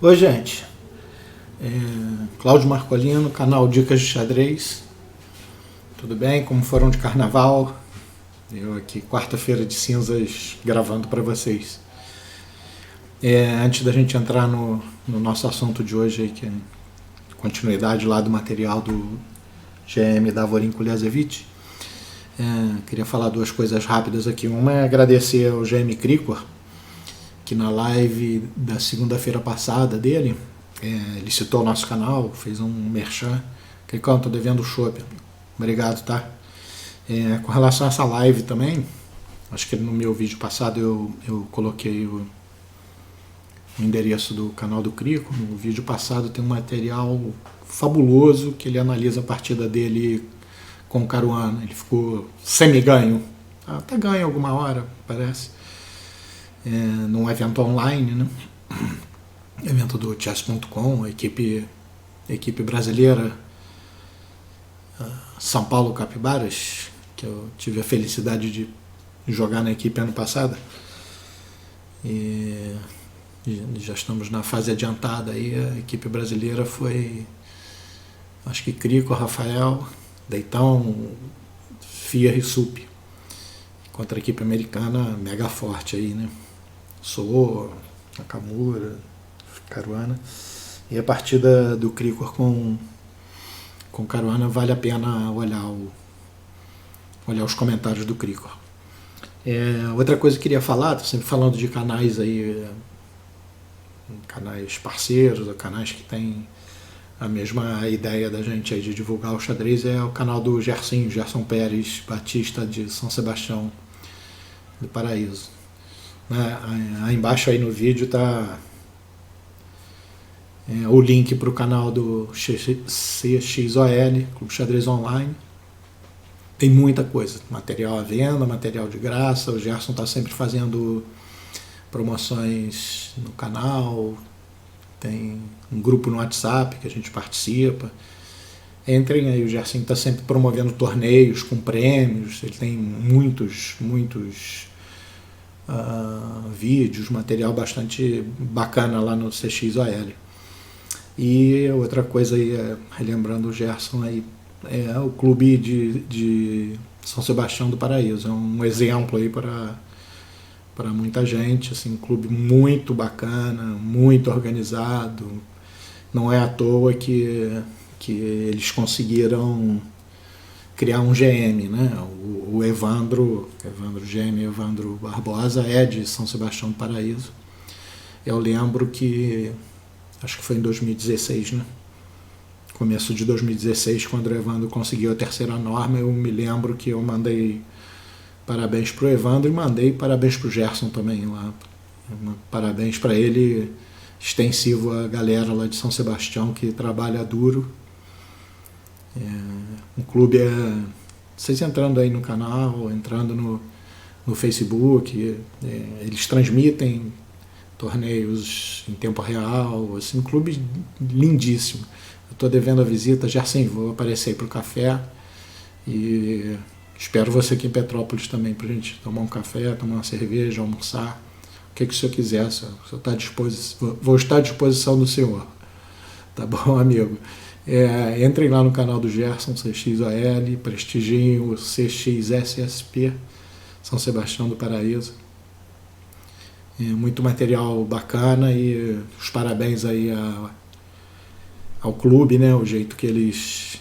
Oi, gente. Cláudio Marcolino, canal Dicas de Xadrez. Tudo bem? Como foram de carnaval? Eu aqui, quarta-feira de cinzas, gravando para vocês. Antes da gente entrar no nosso assunto de hoje, aí, que é continuidade lá do material do GM Davorin Kuliasevic, queria falar duas coisas rápidas aqui. Uma é agradecer ao GM Krikor, que na live da segunda-feira passada dele, ele citou o nosso canal, fez um merchan. Cricão, tô devendo o chopp. Obrigado, tá? Com relação a essa live também, acho que no meu vídeo passado eu coloquei o endereço do canal do Crico. No vídeo passado tem um material fabuloso que ele analisa a partida dele com o Caruana. Ele ficou semi-ganho, até ganho alguma hora, parece, num evento online, né? Evento do chess.com, a equipe brasileira São Paulo Capibaras, que eu tive a felicidade de jogar na equipe ano passado. E já estamos na fase adiantada aí. A equipe brasileira foi, acho que Crico, Rafael, Deitão, Fier e Sup, contra a equipe americana mega forte aí, né? Sou, Nakamura, Caruana. E a partida do Krikor com Caruana vale a pena olhar os comentários do Krikor. Outra coisa que eu queria falar, tô sempre falando de canais aí, canais parceiros, ou canais que têm a mesma ideia da gente aí de divulgar o xadrez, é o canal do Gerson Pérez Batista, de São Sebastião do Paraíso. Aí embaixo aí no vídeo tá o link para o canal do CXOL, Clube Xadrez Online. Tem muita coisa, material à venda, material de graça. O Gerson está sempre fazendo promoções no canal, tem um grupo no WhatsApp que a gente participa. Entrem aí, o Gerson está sempre promovendo torneios com prêmios, ele tem muitos vídeos, material bastante bacana lá no CXOL. E outra coisa aí, relembrando o Gerson aí, é o clube de São Sebastião do Paraíso. É um exemplo aí para muita gente, assim, um clube muito bacana, muito organizado. Não é à toa que eles conseguiram criar um GM, né? O Evandro Barbosa é de São Sebastião do Paraíso. Eu lembro que acho que foi em 2016, né? Começo de 2016, quando o Evandro conseguiu a terceira norma, eu me lembro que eu mandei parabéns pro Evandro e mandei parabéns pro Gerson também lá. Parabéns para ele, extensivo à galera lá de São Sebastião que trabalha duro. O clube vocês entrando aí no canal, entrando no Facebook, eles transmitem torneios em tempo real, assim, um clube lindíssimo. Eu estou devendo a visita, já sem vou aparecer para o café e espero você aqui em Petrópolis também para a gente tomar um café, tomar uma cerveja, almoçar, o que o senhor quiser, vou estar à disposição do senhor, tá bom, amigo? Entrem lá no canal do Gerson, CXOL, prestigiem o CXSSP, São Sebastião do Paraíso. Muito material bacana e os parabéns aí ao clube, né? O jeito que eles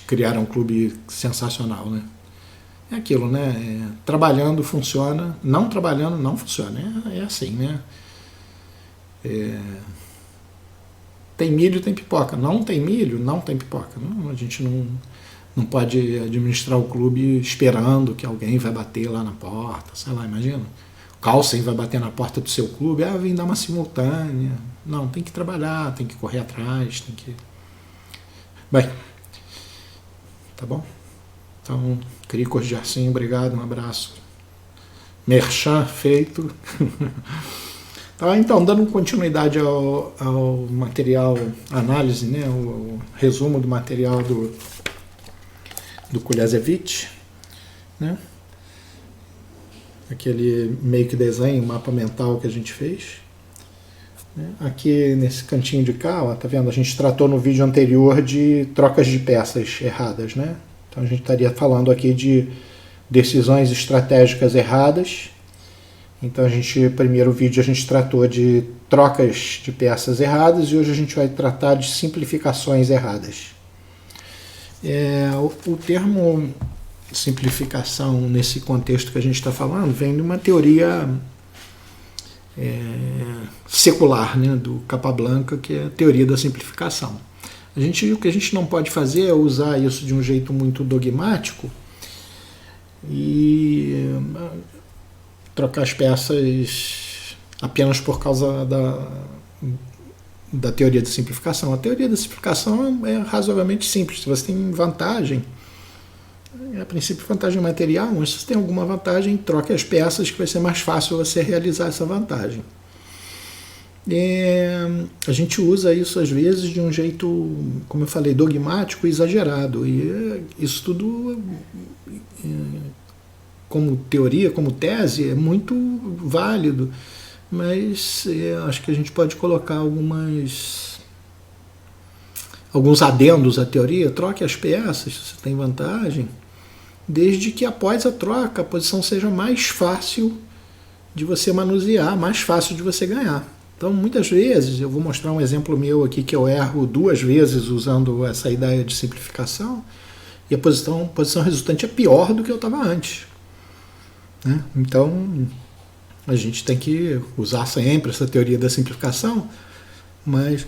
criaram um clube sensacional, né? É aquilo, né? Trabalhando funciona, não trabalhando não funciona. É assim, né? Tem milho, tem pipoca. Não tem milho, não tem pipoca. Não, a gente não pode administrar o clube esperando que alguém vai bater lá na porta, sei lá, imagina. Carlsen vai bater na porta do seu clube, vem dar uma simultânea. Não, tem que trabalhar, tem que correr atrás, tem que... Bem, tá bom? Então, Krikor, Gerson, obrigado, um abraço. Merchan feito. Tá, então, dando continuidade ao material, análise, né, o resumo do material do Kuliasevic, né? Aquele make desenho, mapa mental que a gente fez. Aqui nesse cantinho de cá, ó, tá vendo? A gente tratou no vídeo anterior de trocas de peças erradas, né? Então a gente estaria falando aqui de decisões estratégicas erradas. Então primeiro vídeo a gente tratou de trocas de peças erradas e hoje a gente vai tratar de simplificações erradas. O termo simplificação nesse contexto que a gente está falando vem de uma teoria secular, né, do Capablanca, que é a teoria da simplificação. O que a gente não pode fazer é usar isso de um jeito muito dogmático e trocar as peças apenas por causa da teoria da simplificação. A teoria da simplificação é razoavelmente simples. Se você tem vantagem, a princípio vantagem material, mas se você tem alguma vantagem, troque as peças que vai ser mais fácil você realizar essa vantagem. A gente usa isso às vezes de um jeito, como eu falei, dogmático e exagerado. E isso tudo, como teoria, como tese, é muito válido, mas acho que a gente pode colocar alguns adendos à teoria. Troque as peças, se você tem vantagem, desde que após a troca a posição seja mais fácil de você manusear, mais fácil de você ganhar. Então, muitas vezes, eu vou mostrar um exemplo meu aqui que eu erro 2 vezes usando essa ideia de simplificação e a posição resultante é pior do que eu estava antes, né? Então, a gente tem que usar sempre essa teoria da simplificação, mas...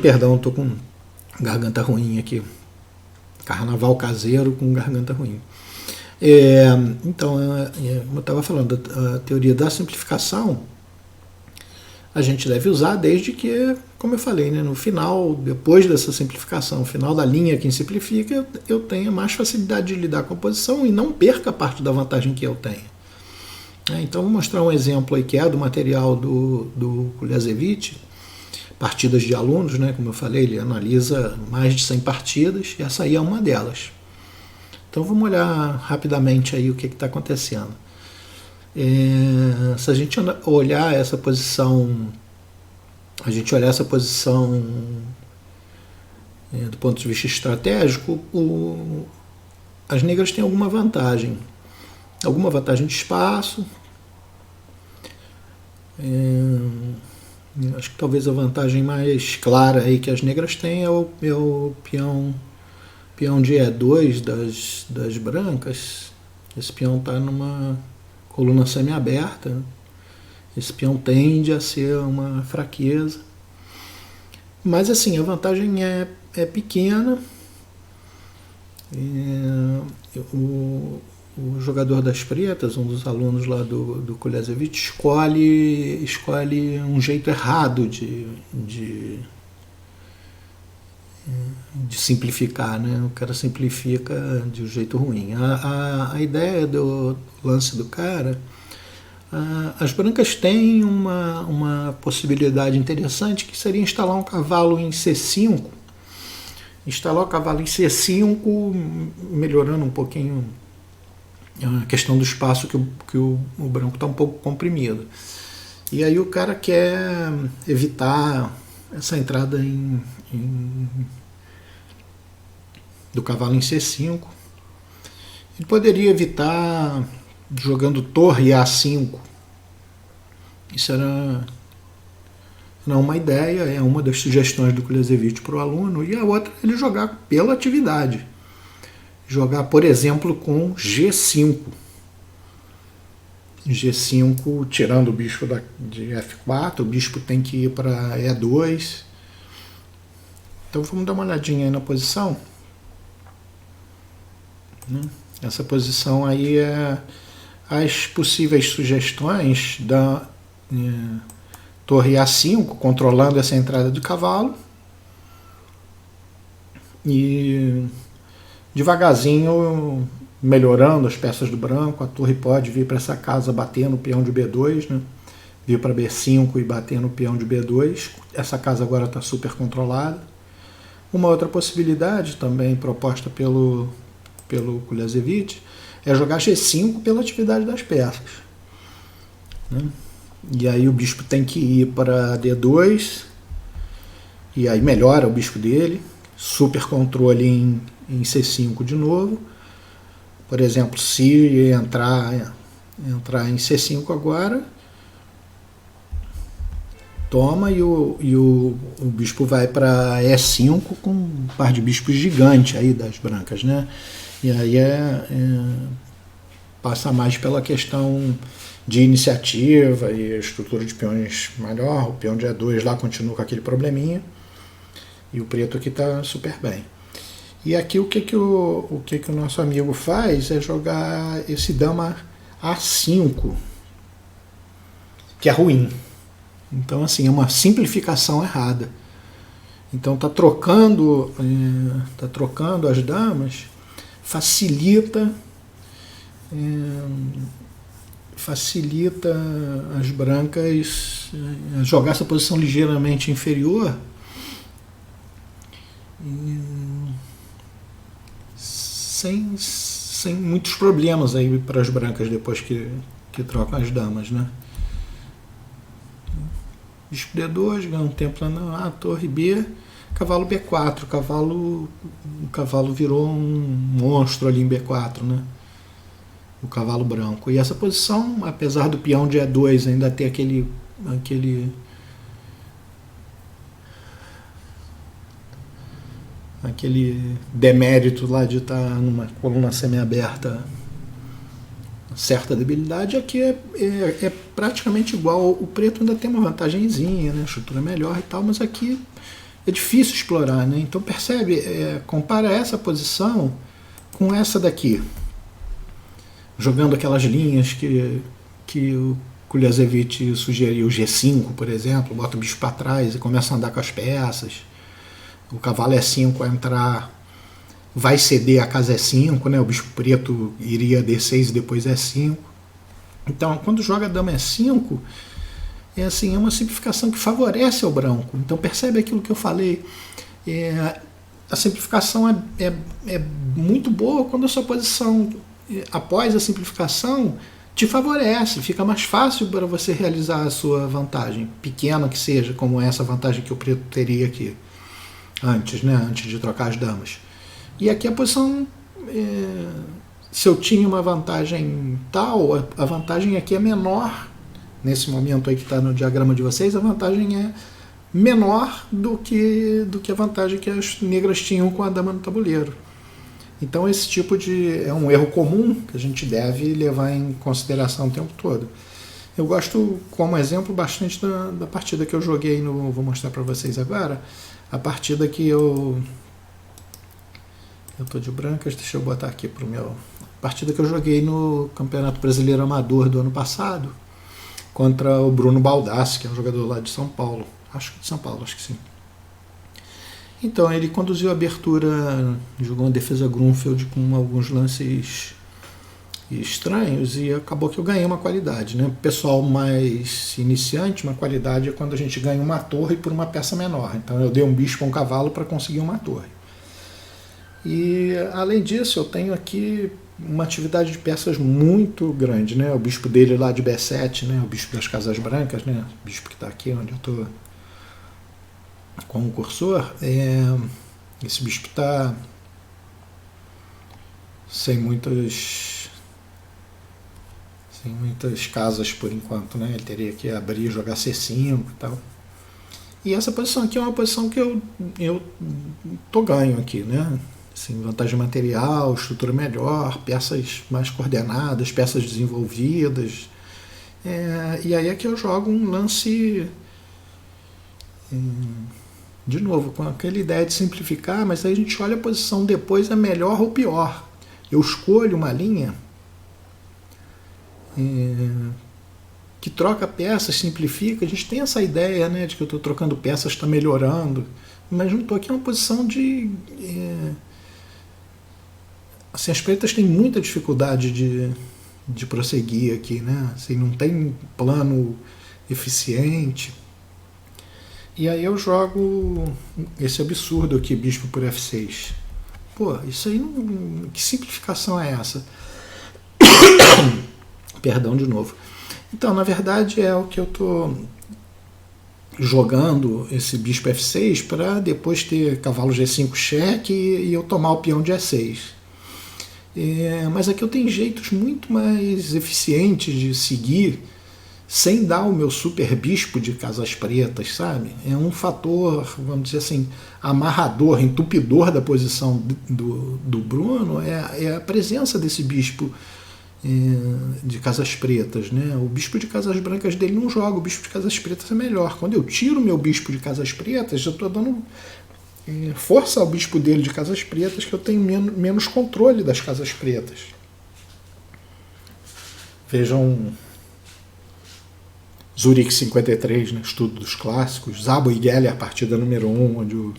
Perdão, estou com garganta ruim aqui. Carnaval caseiro com garganta ruim. Então, como eu estava falando, a teoria da simplificação a gente deve usar desde que, como eu falei, né, no final, depois dessa simplificação, no final da linha que simplifica, eu tenha mais facilidade de lidar com a posição e não perca parte da vantagem que eu tenho. Então, vou mostrar um exemplo aí que é do material do Kuliasevich, partidas de alunos, né, como eu falei, ele analisa mais de 100 partidas e essa aí é uma delas. Então vamos olhar rapidamente aí o que está acontecendo. Se a gente olhar essa posição, do ponto de vista estratégico, as negras têm alguma vantagem de espaço. Acho que talvez a vantagem mais clara aí que as negras têm é o peão de E2 das brancas. Esse peão está numa coluna semi-aberta. Esse peão tende a ser uma fraqueza. Mas assim, a vantagem é pequena. O jogador das pretas, um dos alunos lá do Kuliasevich, escolhe um jeito errado de simplificar, né? O cara simplifica de um jeito ruim. A ideia do lance do cara, as brancas têm uma possibilidade interessante que seria instalar um cavalo em C5. Instalar o cavalo em C5, melhorando um pouquinho a questão do espaço que o branco está um pouco comprimido. E aí o cara quer evitar essa entrada do cavalo em C5. Ele poderia evitar jogando torre A5. Isso era uma ideia, é uma das sugestões do Kuliasevich para o aluno, e a outra é ele jogar pela atividade. Jogar, por exemplo, com G5. G5 tirando o bispo de F4, o bispo tem que ir para E2. Então vamos dar uma olhadinha aí na posição. Essa posição aí é as possíveis sugestões da torre A5, controlando essa entrada do cavalo. E devagarzinho melhorando as peças do branco. A torre pode vir para essa casa bater no peão de B2, né? Vir para B5 e bater no peão de B2. Essa casa agora está super controlada. Uma outra possibilidade também proposta pelo Kuliasevich é jogar G5 pela atividade das peças, né? E aí o bispo tem que ir para D2, e aí melhora o bispo dele, super controle em C5 de novo. Por exemplo, se entrar em C5 agora, toma e o bispo vai para E5 com um par de bispos gigante aí das brancas, né? E aí passa mais pela questão de iniciativa e estrutura de peões melhor. O peão de E2 lá continua com aquele probleminha e o preto aqui está super bem. E aqui o que o nosso amigo faz é jogar esse dama A5, que é ruim. Então, assim, é uma simplificação errada. Então, tá trocando as damas, facilita as brancas jogar essa posição ligeiramente inferior, sem muitos problemas aí para as brancas depois que trocam as damas, né? Bispo D2, ganha um tempo lá na A, torre B, cavalo B4, o cavalo virou um monstro ali em B4, né? O cavalo branco. E essa posição, apesar do peão de E2 ainda ter aquele demérito lá de estar numa coluna semiaberta, certa debilidade, aqui é praticamente igual. O preto ainda tem uma vantagenzinha, né? A estrutura melhor e tal, mas aqui é difícil explorar, né? Então percebe, compara essa posição com essa daqui, jogando aquelas linhas que o Kuliasevich sugeriu, o G5, por exemplo, bota o bicho para trás e começa a andar com as peças. O cavalo E5 vai entrar, vai ceder a casa E5, né? O bispo preto iria D6 e depois E5. Então, quando joga dama E5, é uma simplificação que favorece ao branco. Então, percebe aquilo que eu falei. A simplificação é muito boa quando a sua posição, após a simplificação, te favorece. Fica mais fácil para você realizar a sua vantagem, pequena que seja, como essa vantagem que o preto teria aqui, antes de trocar as damas. E aqui a posição, se eu tinha uma vantagem tal, a vantagem aqui é menor. Nesse momento aí que está no diagrama de vocês, a vantagem é menor do que a vantagem que as negras tinham com a dama no tabuleiro. Então esse tipo é um erro comum que a gente deve levar em consideração o tempo todo. Eu gosto, como exemplo, bastante da partida que eu joguei vou mostrar para vocês agora, a partida que eu tô de brancas, deixa eu botar aqui pro meu. A partida que eu joguei no Campeonato Brasileiro Amador do ano passado, contra o Bruno Baldassi, que é um jogador lá de São Paulo. Acho que sim. Então, ele conduziu a abertura, jogou uma defesa Grunfeld com alguns lances estranhos e acabou que eu ganhei uma qualidade, né? Pessoal mais iniciante, uma qualidade é quando a gente ganha uma torre por uma peça menor. Então, eu dei um bispo a um cavalo para conseguir uma torre. E, além disso, eu tenho aqui uma atividade de peças muito grande, né? O bispo dele lá de B7, né? O bispo das Casas Brancas, né? O bispo que está aqui onde eu estou com o cursor. Esse bispo está sem muitas casas por enquanto, né? Ele teria que abrir e jogar C5 e tal. E essa posição aqui é uma posição que eu tô ganho aqui, né? Assim, vantagem material, estrutura melhor, peças mais coordenadas, peças desenvolvidas. E aí é que eu jogo um lance, de novo, com aquela ideia de simplificar, mas aí a gente olha a posição depois, é melhor ou pior. Eu escolho uma linha que troca peças, simplifica. A gente tem essa ideia, né, de que eu estou trocando peças, está melhorando, mas não estou aqui em uma posição de... assim, as pretas têm muita dificuldade de prosseguir aqui, né? Assim, não tem plano eficiente. E aí eu jogo esse absurdo aqui, bispo por F6. Pô, isso aí não... Que simplificação é essa? Perdão de novo. Então, na verdade, é o que eu tô jogando esse bispo F6 para depois ter cavalo G5 cheque e eu tomar o peão de E6. Mas aqui eu tenho jeitos muito mais eficientes de seguir sem dar o meu super bispo de casas pretas, sabe? É um fator, vamos dizer assim, amarrador, entupidor da posição do Bruno, é a presença desse bispo de casas pretas, né? O bispo de casas brancas dele não joga, o bispo de casas pretas é melhor. Quando eu tiro o meu bispo de casas pretas, eu estou dando força ao bispo dele de casas pretas, que eu tenho menos controle das casas pretas. Vejam Zurich 53, né? Estudo dos clássicos, Szabo e Geller, partida número 1, onde o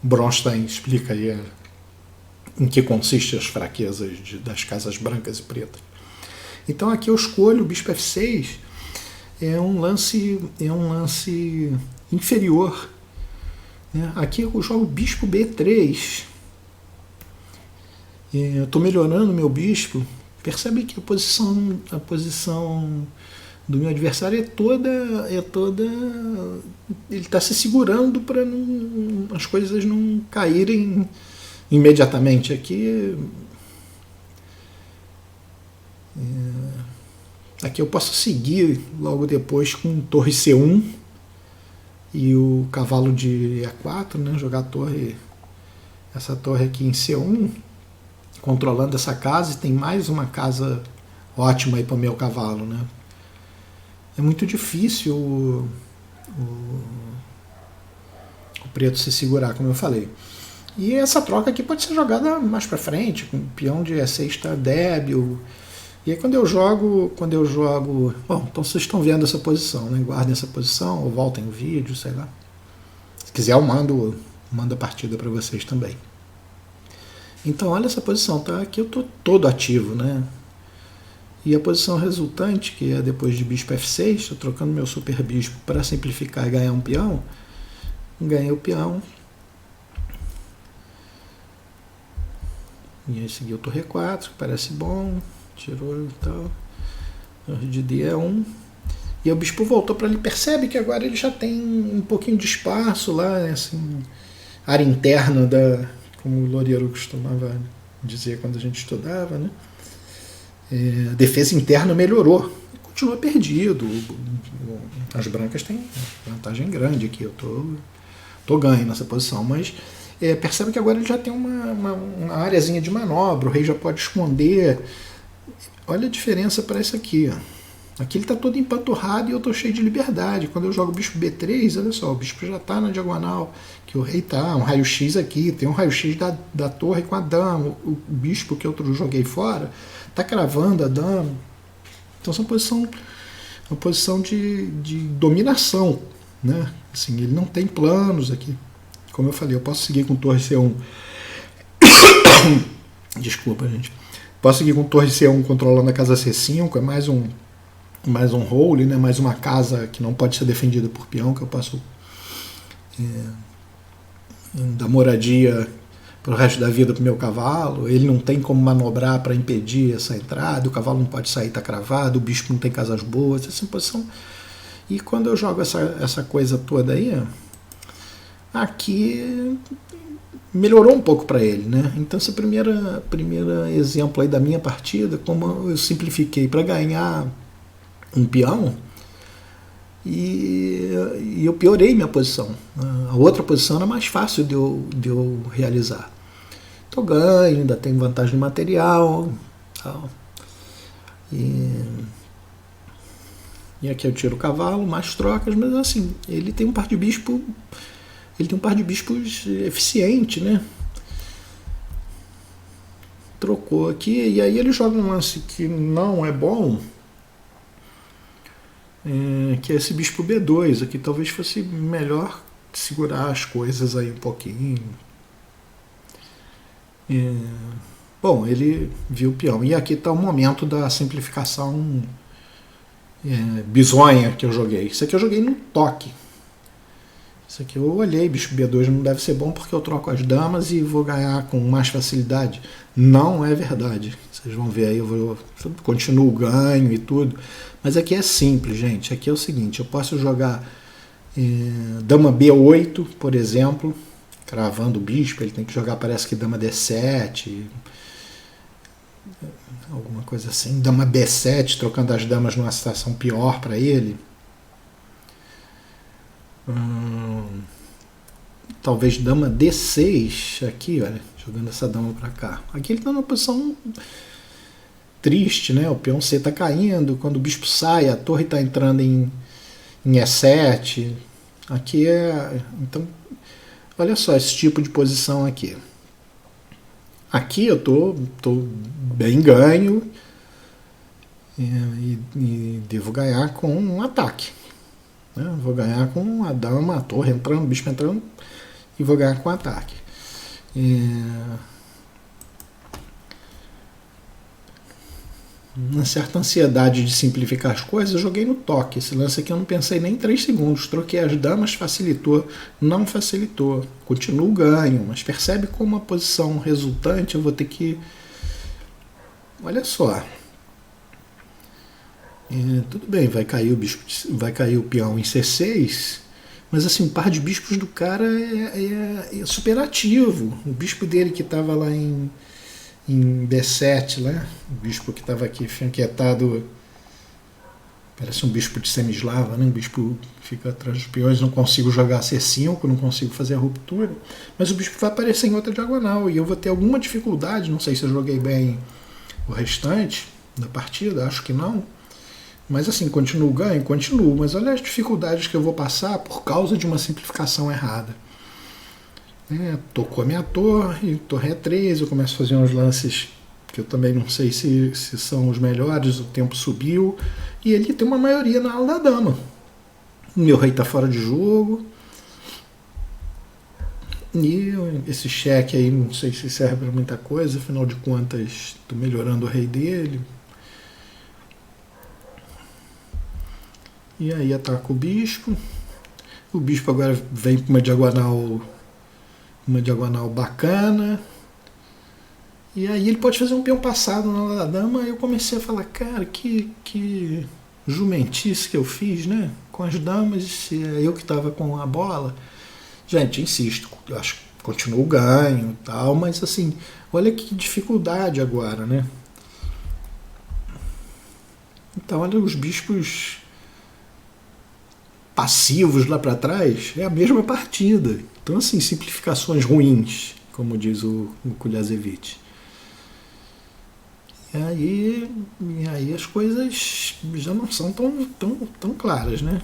Bronstein explica aí em que consistem as fraquezas das casas brancas e pretas. Então aqui eu escolho o bispo F6, é um lance inferior. Né? Aqui eu jogo o bispo B3. Eu estou melhorando o meu bispo. Percebe que a posição do meu adversário é toda ele está se segurando para as coisas não caírem imediatamente. Aqui eu posso seguir logo depois com torre C1 e o cavalo de E4, né? Jogar essa torre aqui em C1, controlando essa casa, e tem mais uma casa ótima aí para o meu cavalo, né? É muito difícil o preto se segurar, como eu falei. E essa troca aqui pode ser jogada mais para frente, com o peão de E6 está débil. E aí quando eu jogo... Bom, então vocês estão vendo essa posição, né? Guardem essa posição, ou voltem o vídeo, sei lá. Se quiser eu mando a partida para vocês também. Então olha essa posição, tá? Aqui eu estou todo ativo, né? E a posição resultante, que é depois de bispo F6, estou trocando meu super bispo para simplificar e ganhar um peão. Ganhei o peão. E aí seguiu torre E4, que parece bom. Tirou e tal. Torre de D1. E o bispo voltou para ali. Percebe que agora ele já tem um pouquinho de espaço lá, né, assim, área interna como o Loureiro costumava dizer quando a gente estudava, né? A defesa interna melhorou. Continua perdido. As brancas têm vantagem grande aqui. Eu tô ganho nessa posição, mas percebe que agora ele já tem uma areazinha de manobra. O rei já pode esconder. Olha a diferença para isso aqui. Ó. Aqui ele está todo empanturrado e eu estou cheio de liberdade. Quando eu jogo o bispo B3, olha só, o bispo já está na diagonal, que o rei está, um raio-x aqui, tem um raio-x da torre com a dama. O bispo que eu joguei fora está cravando a dama. Então essa uma posição de dominação. Né? Assim, ele não tem planos aqui. Como eu falei, eu posso seguir com torre C1. Desculpa, gente. Posso seguir com torre C1 controlando a casa C5, é mais um role, né? Mais uma casa que não pode ser defendida por peão, que eu posso dar moradia para o resto da vida para o meu cavalo. Ele não tem como manobrar para impedir essa entrada, o cavalo não pode sair, está cravado, o bispo não tem casas boas, essa posição. E quando eu jogo essa coisa toda aí, aqui melhorou um pouco para ele, né? Então esse primeiro exemplo aí da minha partida, como eu simplifiquei para ganhar um peão e eu piorei minha posição. A outra posição era mais fácil de eu realizar. Tô ganho, ainda tenho vantagem no material, tal. E aqui eu tiro o cavalo, mais trocas, mas assim, ele tem um par de bispos eficiente, né? Trocou aqui, e aí ele joga um lance que não é bom, que é esse bispo B2. Aqui talvez fosse melhor segurar as coisas aí um pouquinho. Bom, ele viu o peão. E aqui está o momento da simplificação bizonha que eu joguei. Isso aqui eu joguei no toque. Isso aqui eu olhei, bispo B2 não deve ser bom porque eu troco as damas e vou ganhar com mais facilidade. Não é verdade. Vocês vão ver aí, continuo ganho e tudo. Mas aqui é simples, gente. Aqui é o seguinte, eu posso jogar dama B8, por exemplo, cravando o bispo, ele tem que jogar, parece que dama D7, alguma coisa assim. Dama B7, trocando as damas numa situação pior para ele. Talvez dama D6 aqui, olha, jogando essa dama para cá. Aqui ele está numa posição triste, né? O peão C está caindo, quando o bispo sai, a torre está entrando em E7. Aqui então, olha só esse tipo de posição aqui. Aqui eu tô bem ganho e devo ganhar com um ataque. Vou ganhar com a dama, a torre entrando, o bispo entrando, e vou ganhar com ataque. Uma certa ansiedade de simplificar as coisas, eu joguei no toque. Esse lance aqui eu não pensei nem 3 segundos. Troquei as damas, facilitou, não facilitou. Continuo ganho, mas percebe como a posição resultante eu vou ter que... Olha só. Tudo bem, vai cair o peão em C6, mas assim, o par de bispos do cara é superativo. O bispo dele que estava lá em B7, né? O bispo que estava aqui fianquetado, parece um bispo de semislava, né? Um bispo que fica atrás dos peões, não consigo jogar C5, não consigo fazer a ruptura, mas o bispo vai aparecer em outra diagonal e eu vou ter alguma dificuldade, não sei se eu joguei bem o restante da partida, acho que não. Mas assim, continuo ganho? Continuo, mas olha as dificuldades que eu vou passar por causa de uma simplificação errada. Tocou a minha torre E3, eu começo a fazer uns lances que eu também não sei se são os melhores, o tempo subiu, e ele tem uma maioria na ala da dama. O meu rei está fora de jogo, e esse cheque aí não sei se serve para muita coisa, afinal de contas estou melhorando o rei dele. E aí ataca o bispo. O bispo agora vem para uma diagonal bacana. E aí ele pode fazer um peão passado na ala da dama. E eu comecei a falar, cara, que jumentice que eu fiz, né? Com as damas, eu que estava com a bola. Gente, insisto, eu acho que continuo ganho e tal, mas assim, olha que dificuldade agora, né? Então, olha os bispos passivos lá para trás, é a mesma partida. Então, assim, simplificações ruins, como diz o Kuliasevich. E aí as coisas já não são tão claras, né?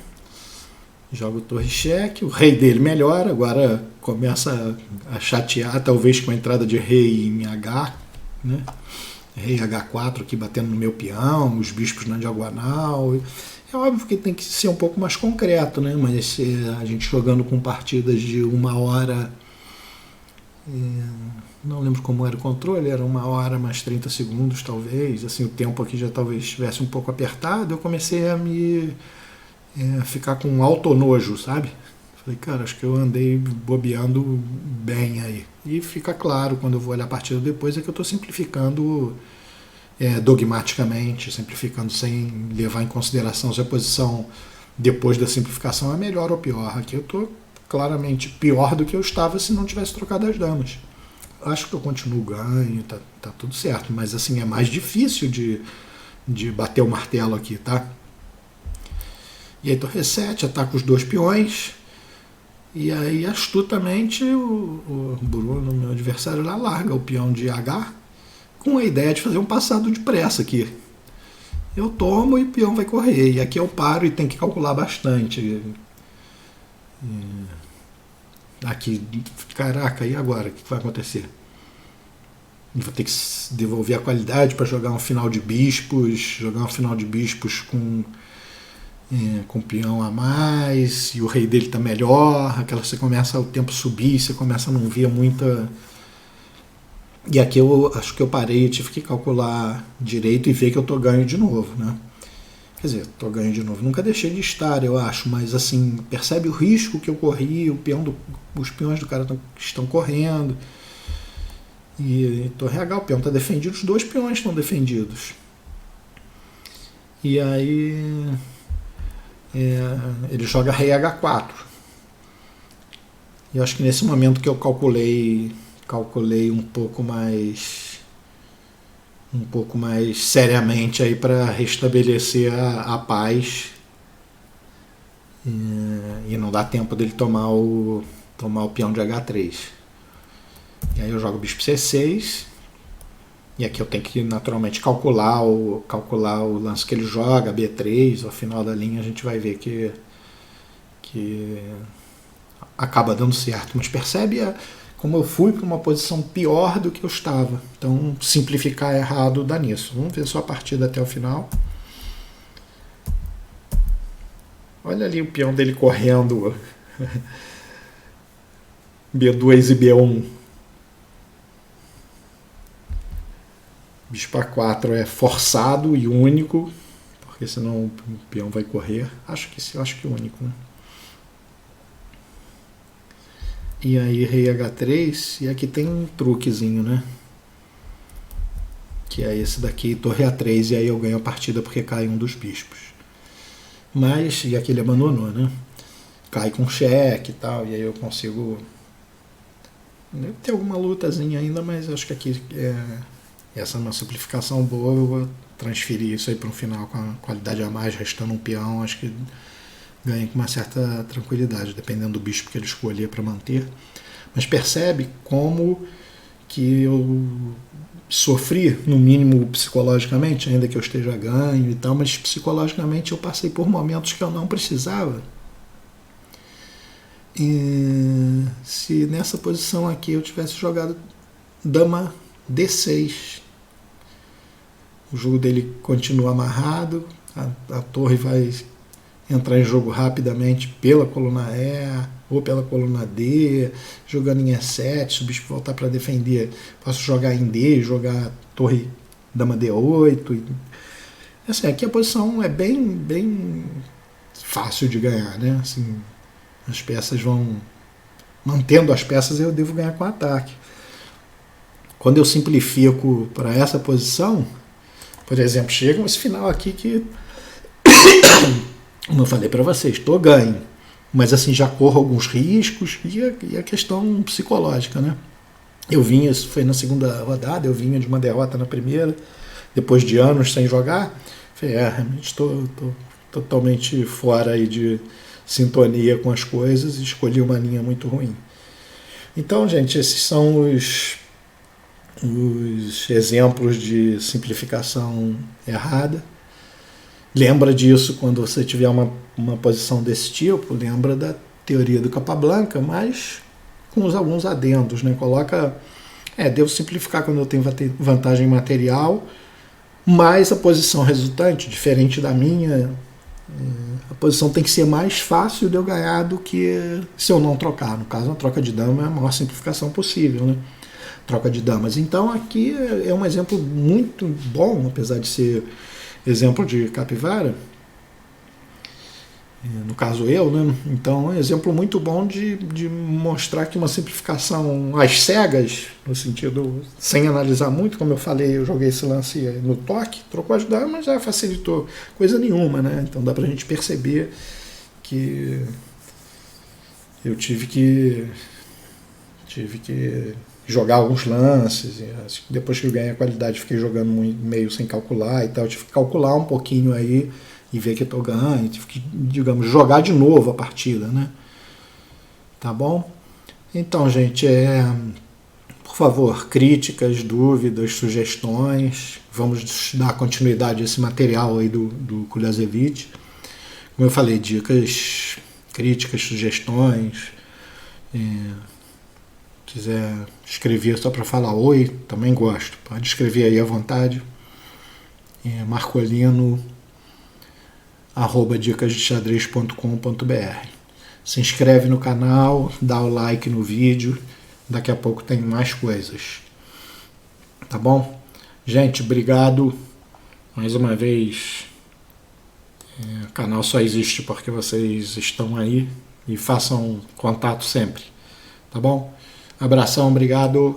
Joga o torre cheque, o rei dele melhora, agora começa a chatear, talvez com a entrada de rei em H, né? Rei H4 aqui batendo no meu peão, os bispos na diagonal. É óbvio que tem que ser um pouco mais concreto, né? Mas a gente jogando com partidas de 1 hora, não lembro como era o controle, era 1 hora mais 30 segundos talvez, assim, o tempo aqui já talvez estivesse um pouco apertado, eu comecei a me ficar com um autonojo, sabe? Falei, cara, acho que eu andei bobeando bem aí. E fica claro, quando eu vou olhar a partida depois, é que eu estou simplificando dogmaticamente, simplificando sem levar em consideração se a posição depois da simplificação é melhor ou pior. Aqui eu estou claramente pior do que eu estava se não tivesse trocado as damas. Acho que eu continuo ganho, tá tudo certo, mas assim, é mais difícil de bater o martelo aqui, tá? E aí torre 7, ataca os 2 peões, e aí astutamente o Bruno, meu adversário lá, larga o peão de H, com a ideia de fazer um passado de pressa aqui. Eu tomo e o peão vai correr. E aqui eu paro e tenho que calcular bastante. Aqui, caraca, e agora? O que vai acontecer? Vou ter que devolver a qualidade para jogar um final de bispos, com peão a mais, e o rei dele tá melhor, você começa o tempo subir, você começa a não ver muita... E aqui eu acho que eu parei, tive que calcular direito e ver que eu tô ganho de novo, né? Quer dizer, tô ganho de novo. Nunca deixei de estar, eu acho, mas assim, percebe o risco que eu corri, os peões do cara estão correndo. E torre H, o peão está defendido, os dois peões estão defendidos. E aí ele joga rei H4. E eu acho que nesse momento que eu calculei um pouco mais seriamente aí para restabelecer a paz e não dá tempo dele tomar o peão de H3. E aí eu jogo bispo C6 e aqui eu tenho que naturalmente calcular o lance que ele joga, B3, ao final da linha a gente vai ver que acaba dando certo. Mas percebe como eu fui para uma posição pior do que eu estava. Então simplificar errado dá nisso. Vamos ver só a partida até o final. Olha ali o peão dele correndo B2 e B1. Bispo A4 é forçado e único, porque senão o peão vai correr. Acho que único, né? E aí rei H3, e aqui tem um truquezinho, né? Que é esse daqui, torre A3, e aí eu ganho a partida porque cai um dos bispos. Mas, e aqui ele abandonou, né? Cai com cheque e tal, e aí eu consigo... Deve ter alguma lutazinha ainda, mas acho que aqui essa é uma simplificação boa, eu vou transferir isso aí para um final com a qualidade a mais, restando um peão, acho que ganha com uma certa tranquilidade, dependendo do bispo que ele escolher para manter. Mas percebe como que eu sofri, no mínimo psicologicamente, ainda que eu esteja ganho e tal, mas psicologicamente eu passei por momentos que eu não precisava. E se nessa posição aqui eu tivesse jogado dama D6, o jogo dele continua amarrado, a torre vai entrar em jogo rapidamente pela coluna E ou pela coluna D, jogando em E7, se o bispo voltar para defender, posso jogar em D, jogar torre dama D8. Assim, aqui a posição é bem fácil de ganhar, né? Assim, as peças vão... Mantendo as peças eu devo ganhar com ataque. Quando eu simplifico para essa posição, por exemplo, chega esse final aqui que, como eu falei para vocês, estou ganho, mas assim já corro alguns riscos e a questão psicológica, né? Eu vinha, isso foi na segunda rodada, eu vinha de uma derrota na primeira, depois de anos sem jogar, falei, realmente estou totalmente fora aí de sintonia com as coisas e escolhi uma linha muito ruim. Então, gente, esses são os exemplos de simplificação errada. Lembra disso quando você tiver uma posição desse tipo, lembra da teoria do Capablanca, mas com alguns adendos, né? Coloca, devo simplificar quando eu tenho vantagem material, mas a posição resultante, diferente da minha, a posição tem que ser mais fácil de eu ganhar do que se eu não trocar. No caso, a troca de dama é a maior simplificação possível, né? Troca de damas. Então aqui é um exemplo muito bom, apesar de ser exemplo de capivara, no caso eu, né? Então é um exemplo muito bom de mostrar que uma simplificação às cegas, no sentido sem analisar muito, como eu falei, eu joguei esse lance no toque, trocou as damas, já facilitou coisa nenhuma, né? Então dá pra gente perceber que eu tive que jogar alguns lances, e depois que eu ganhei a qualidade fiquei jogando meio sem calcular e tal, eu tive que calcular um pouquinho aí e ver que eu tô ganho, tive que, digamos, jogar de novo a partida, né? Tá bom? Então, gente, por favor, críticas, dúvidas, sugestões, vamos dar continuidade a esse material aí do Kuliasevich. Como eu falei, dicas, críticas, sugestões, quiser escrever só para falar oi, também gosto. Pode escrever aí à vontade. marcolino@dicasdexadrez.com.br. Se inscreve no canal, dá o like no vídeo. Daqui a pouco tem mais coisas. Tá bom? Gente, obrigado mais uma vez O canal só existe porque vocês estão aí e façam contato sempre. Tá bom? Abração, obrigado.